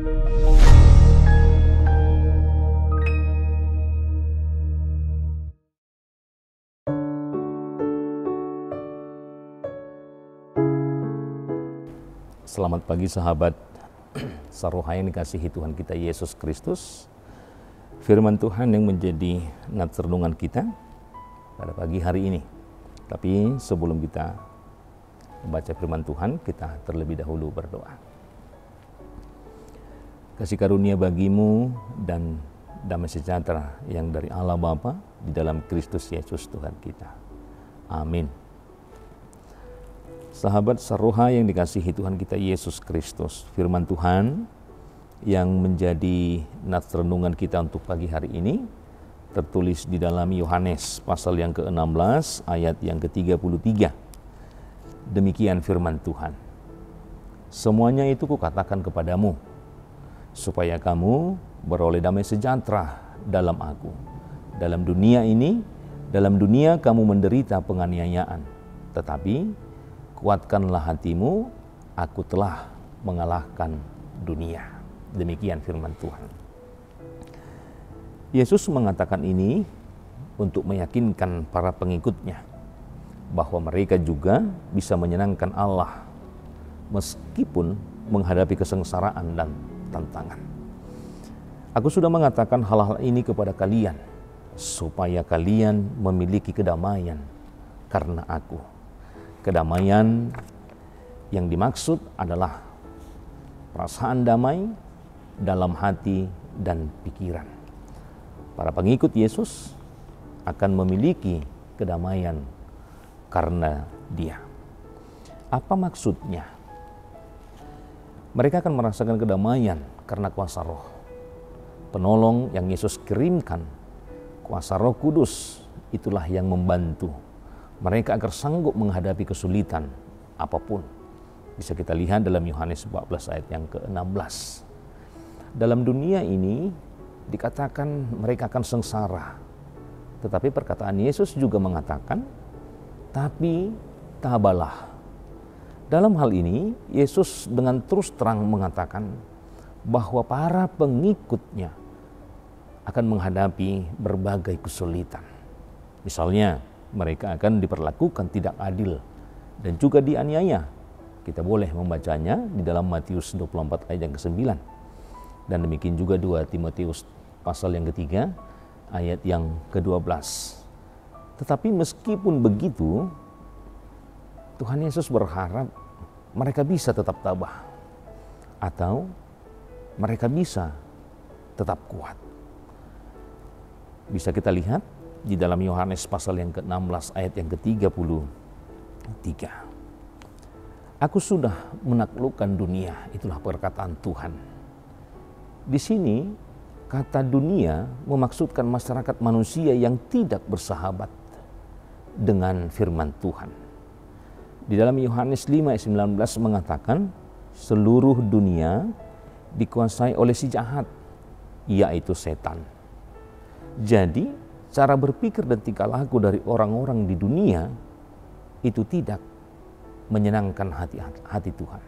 Selamat pagi sahabat Saruhaya yang dikasihi Tuhan kita Yesus Kristus. Firman Tuhan yang menjadi nats renungan kita pada pagi hari ini. Tapi sebelum kita membaca firman Tuhan, kita terlebih dahulu berdoa. Kasih karunia bagimu dan damai sejahtera yang dari Allah Bapa di dalam Kristus Yesus Tuhan kita. Amin. Sahabat Saruhaya yang dikasihi Tuhan kita Yesus Kristus, firman Tuhan yang menjadi nats renungan kita untuk pagi hari ini tertulis di dalam Yohanes pasal yang ke-16 ayat yang ke-33. Demikian firman Tuhan. Semuanya itu kukatakan kepadamu, supaya kamu beroleh damai sejahtera dalam aku. Dalam dunia ini, dalam dunia kamu menderita penganiayaan, tetapi kuatkanlah hatimu, aku telah mengalahkan dunia. Demikian firman Tuhan. Yesus mengatakan ini untuk meyakinkan para pengikutnya bahwa mereka juga bisa menyenangkan Allah meskipun menghadapi kesengsaraan dan tantangan. Aku sudah mengatakan hal-hal ini kepada kalian supaya kalian memiliki kedamaian karena aku. Kedamaian yang dimaksud adalah perasaan damai dalam hati dan pikiran. Para pengikut Yesus akan memiliki kedamaian karena Dia. Apa maksudnya? Mereka akan merasakan kedamaian karena kuasa Roh. Penolong yang Yesus kirimkan, kuasa Roh Kudus, itulah yang membantu mereka agar sanggup menghadapi kesulitan apapun. Bisa kita lihat dalam Yohanes 14 ayat yang ke-16. Dalam dunia ini dikatakan mereka akan sengsara. Tetapi perkataan Yesus juga mengatakan, tapi tabahlah. Dalam hal ini, Yesus dengan terus terang mengatakan bahwa para pengikutnya akan menghadapi berbagai kesulitan. Misalnya, mereka akan diperlakukan tidak adil dan juga dianiaya. Kita boleh membacanya di dalam Matius 24 ayat yang ke-9. Dan demikian juga 2 Timotius pasal yang ketiga ayat yang ke-12. Tetapi meskipun begitu, Tuhan Yesus berharap mereka bisa tetap tabah atau mereka bisa tetap kuat. Bisa kita lihat di dalam Yohanes pasal yang ke-16 ayat yang ke-33. Aku sudah menaklukkan dunia, itulah perkataan Tuhan. Di sini kata dunia memaksudkan masyarakat manusia yang tidak bersahabat dengan firman Tuhan. Di dalam Yohanes 5 ayat 19 mengatakan seluruh dunia dikuasai oleh si jahat, yaitu setan. Jadi cara berpikir dan tingkah laku dari orang-orang di dunia itu tidak menyenangkan hati Tuhan.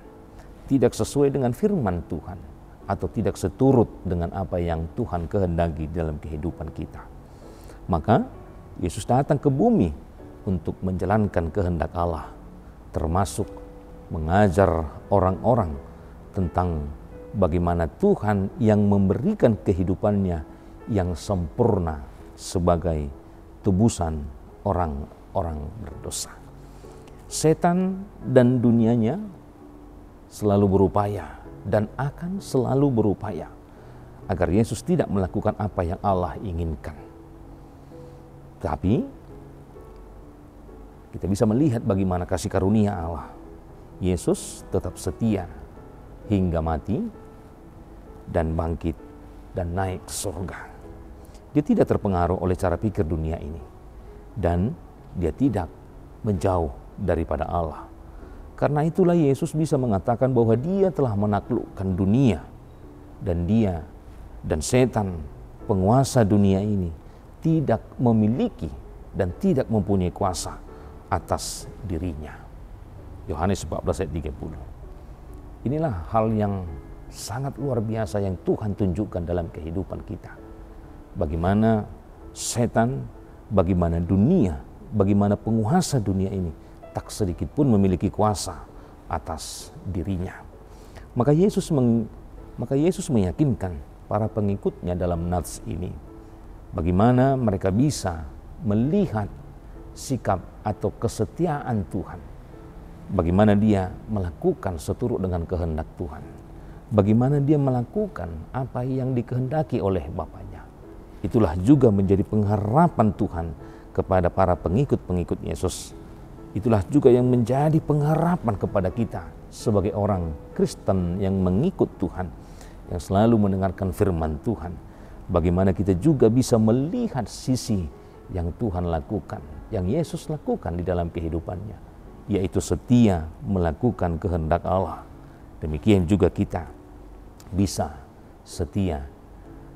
Tidak sesuai dengan firman Tuhan atau tidak seturut dengan apa yang Tuhan kehendaki dalam kehidupan kita. Maka Yesus datang ke bumi untuk menjalankan kehendak Allah, termasuk mengajar orang-orang tentang bagaimana Tuhan yang memberikan kehidupannya yang sempurna sebagai tebusan orang-orang berdosa. Setan dan dunianya selalu berupaya dan akan selalu berupaya agar Yesus tidak melakukan apa yang Allah inginkan. Tapi kita bisa melihat bagaimana kasih karunia Allah. Yesus tetap setia hingga mati dan bangkit dan naik ke surga. Dia tidak terpengaruh oleh cara pikir dunia ini. Dan dia tidak menjauh daripada Allah. Karena itulah Yesus bisa mengatakan bahwa dia telah menaklukkan dunia. Dan dia dan setan, penguasa dunia ini, tidak memiliki dan tidak mempunyai kuasa atas dirinya. Yohanes 14 ayat 30. Inilah hal yang sangat luar biasa yang Tuhan tunjukkan dalam kehidupan kita. Bagaimana setan, bagaimana dunia, bagaimana penguasa dunia ini tak sedikit pun memiliki kuasa atas dirinya. Maka Yesus meyakinkan para pengikutnya dalam nats ini bagaimana mereka bisa melihat sikap atau kesetiaan Tuhan. Bagaimana dia melakukan seturut dengan kehendak Tuhan. Bagaimana dia melakukan apa yang dikehendaki oleh Bapaknya. Itulah juga menjadi pengharapan Tuhan kepada para pengikut-pengikut Yesus. Itulah juga yang menjadi pengharapan kepada kita sebagai orang Kristen yang mengikut Tuhan, yang selalu mendengarkan firman Tuhan. Bagaimana kita juga bisa melihat sisi yang Tuhan lakukan, yang Yesus lakukan di dalam kehidupannya, yaitu setia melakukan kehendak Allah. Demikian juga kita bisa setia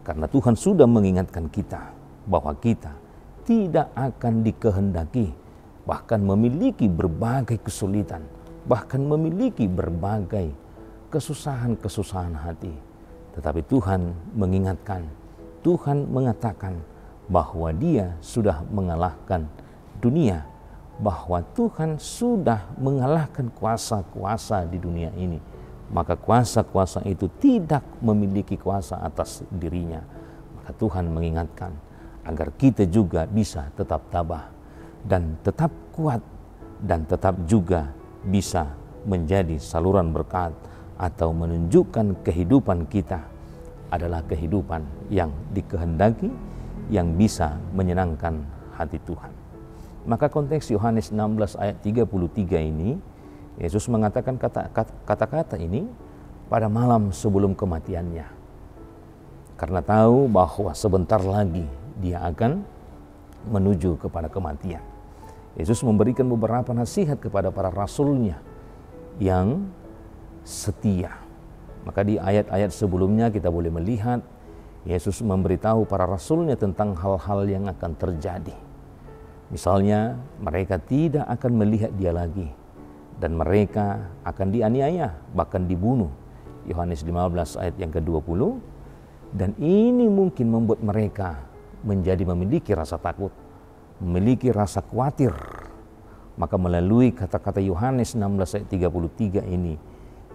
karena Tuhan sudah mengingatkan kita bahwa kita tidak akan dikehendaki bahkan memiliki berbagai kesulitan, bahkan memiliki berbagai kesusahan-kesusahan hati. Tetapi Tuhan mengingatkan, Tuhan mengatakan bahwa Dia sudah mengalahkan dunia, bahwa Tuhan sudah mengalahkan kuasa-kuasa di dunia ini. Maka kuasa-kuasa itu tidak memiliki kuasa atas dirinya. Maka Tuhan mengingatkan agar kita juga bisa tetap tabah dan tetap kuat dan tetap juga bisa menjadi saluran berkat atau menunjukkan kehidupan kita adalah kehidupan yang dikehendaki, yang bisa menyenangkan hati Tuhan. Maka konteks Yohanes 16 ayat 33 ini, Yesus mengatakan kata-kata ini pada malam sebelum kematiannya. Karena tahu bahwa sebentar lagi dia akan menuju kepada kematian. Yesus memberikan beberapa nasihat kepada para rasulnya yang setia. Maka di ayat-ayat sebelumnya kita boleh melihat Yesus memberitahu para rasulnya tentang hal-hal yang akan terjadi. Misalnya mereka tidak akan melihat dia lagi dan mereka akan dianiaya, bahkan dibunuh. Yohanes 15 ayat yang ke-20. Dan ini mungkin membuat mereka memiliki rasa takut, memiliki rasa khawatir. Maka melalui kata-kata Yohanes 16 ayat 33 ini,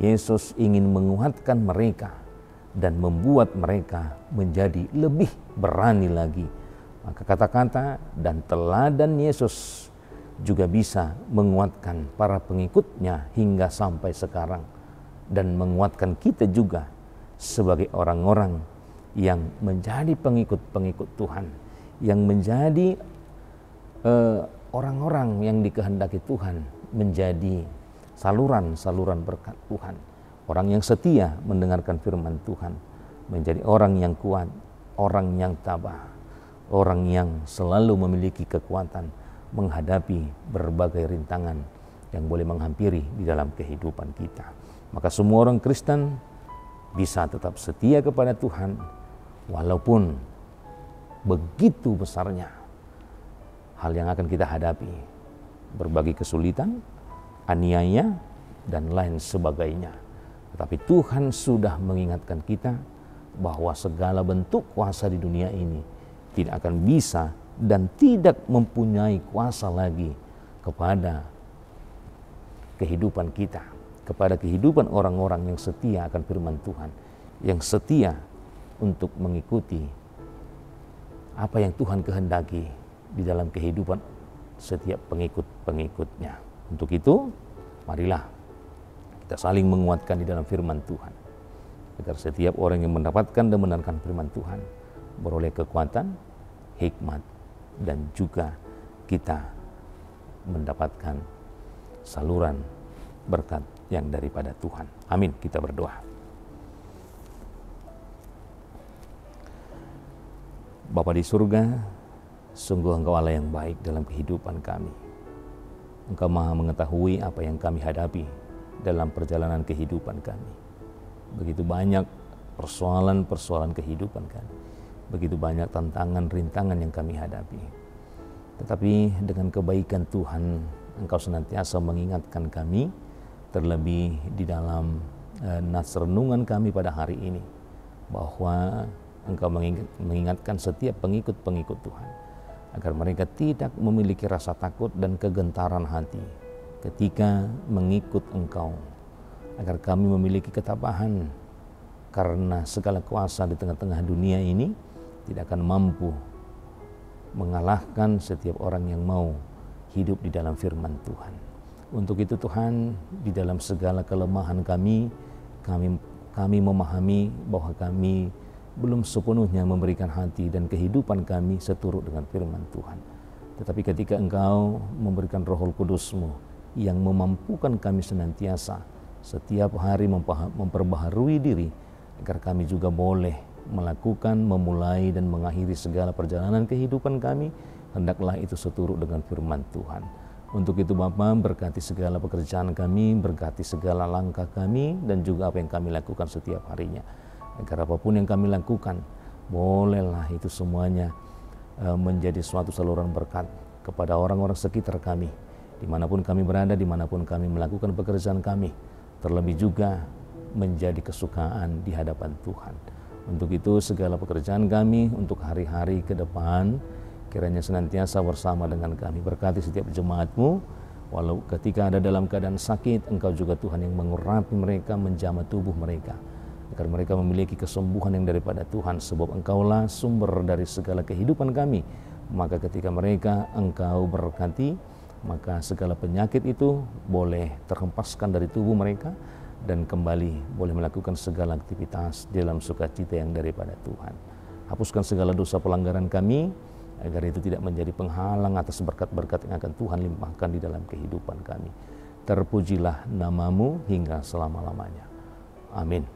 Yesus ingin menguatkan mereka dan membuat mereka menjadi lebih berani lagi. Maka kata-kata dan teladan Yesus juga bisa menguatkan para pengikutnya hingga sampai sekarang, dan menguatkan kita juga sebagai orang-orang yang menjadi pengikut-pengikut Tuhan, yang menjadi orang-orang yang dikehendaki Tuhan menjadi saluran-saluran berkat Tuhan, orang yang setia mendengarkan firman Tuhan, menjadi orang yang kuat, orang yang tabah, orang yang selalu memiliki kekuatan menghadapi berbagai rintangan yang boleh menghampiri di dalam kehidupan kita. Maka semua orang Kristen bisa tetap setia kepada Tuhan walaupun begitu besarnya hal yang akan kita hadapi, berbagai kesulitan, aniaya, dan lain sebagainya. Tetapi Tuhan sudah mengingatkan kita bahwa segala bentuk kuasa di dunia ini tidak akan bisa dan tidak mempunyai kuasa lagi kepada kehidupan kita, kepada kehidupan orang-orang yang setia akan firman Tuhan, yang setia untuk mengikuti apa yang Tuhan kehendaki di dalam kehidupan setiap pengikut-pengikutnya. Untuk itu, marilah kita saling menguatkan di dalam firman Tuhan, agar setiap orang yang mendapatkan dan mendengarkan firman Tuhan beroleh kekuatan, hikmat, dan juga kita mendapatkan saluran berkat yang daripada Tuhan. Amin. Kita berdoa. Bapa di surga, sungguh Engkau Allah yang baik dalam kehidupan kami. Engkau Maha mengetahui apa yang kami hadapi dalam perjalanan kehidupan kami. Begitu banyak persoalan-persoalan kehidupan kami. Begitu banyak tantangan, rintangan yang kami hadapi. Tetapi dengan kebaikan Tuhan, Engkau senantiasa mengingatkan kami, terlebih di dalam nas renungan kami pada hari ini, bahwa Engkau mengingatkan setiap pengikut-pengikut Tuhan agar mereka tidak memiliki rasa takut dan kegentaran hati ketika mengikut Engkau, agar kami memiliki ketabahan, karena segala kuasa di tengah-tengah dunia ini tidak akan mampu mengalahkan setiap orang yang mau hidup di dalam firman Tuhan. Untuk itu Tuhan, di dalam segala kelemahan kami memahami bahwa kami belum sepenuhnya memberikan hati dan kehidupan kami seturut dengan firman Tuhan. Tetapi ketika Engkau memberikan Roh Kudus-Mu yang memampukan kami senantiasa setiap hari memperbaharui diri, agar kami juga boleh melakukan, memulai dan mengakhiri segala perjalanan kehidupan kami, hendaklah itu seturut dengan firman Tuhan. Untuk itu Bapa, berkati segala pekerjaan kami, berkati segala langkah kami, dan juga apa yang kami lakukan setiap harinya. Agar apapun yang kami lakukan, bolehlah itu semuanya menjadi suatu saluran berkat kepada orang-orang sekitar kami, dimanapun kami berada, dimanapun kami melakukan pekerjaan kami, terlebih juga menjadi kesukaan di hadapan Tuhan. Untuk itu segala pekerjaan kami untuk hari-hari ke depan kiranya senantiasa bersama dengan kami. Berkati setiap jemaat-Mu, walau ketika ada dalam keadaan sakit, Engkau juga Tuhan yang mengurapi mereka, menjamah tubuh mereka, agar mereka memiliki kesembuhan yang daripada Tuhan, sebab Engkaulah sumber dari segala kehidupan kami. Maka ketika mereka Engkau berkati, maka segala penyakit itu boleh terhempaskan dari tubuh mereka, dan kembali boleh melakukan segala aktivitas dalam sukacita yang daripada Tuhan. Hapuskan segala dosa pelanggaran kami, agar itu tidak menjadi penghalang atas berkat-berkat yang akan Tuhan limpahkan di dalam kehidupan kami. Terpujilah nama-Mu hingga selama-lamanya. Amin.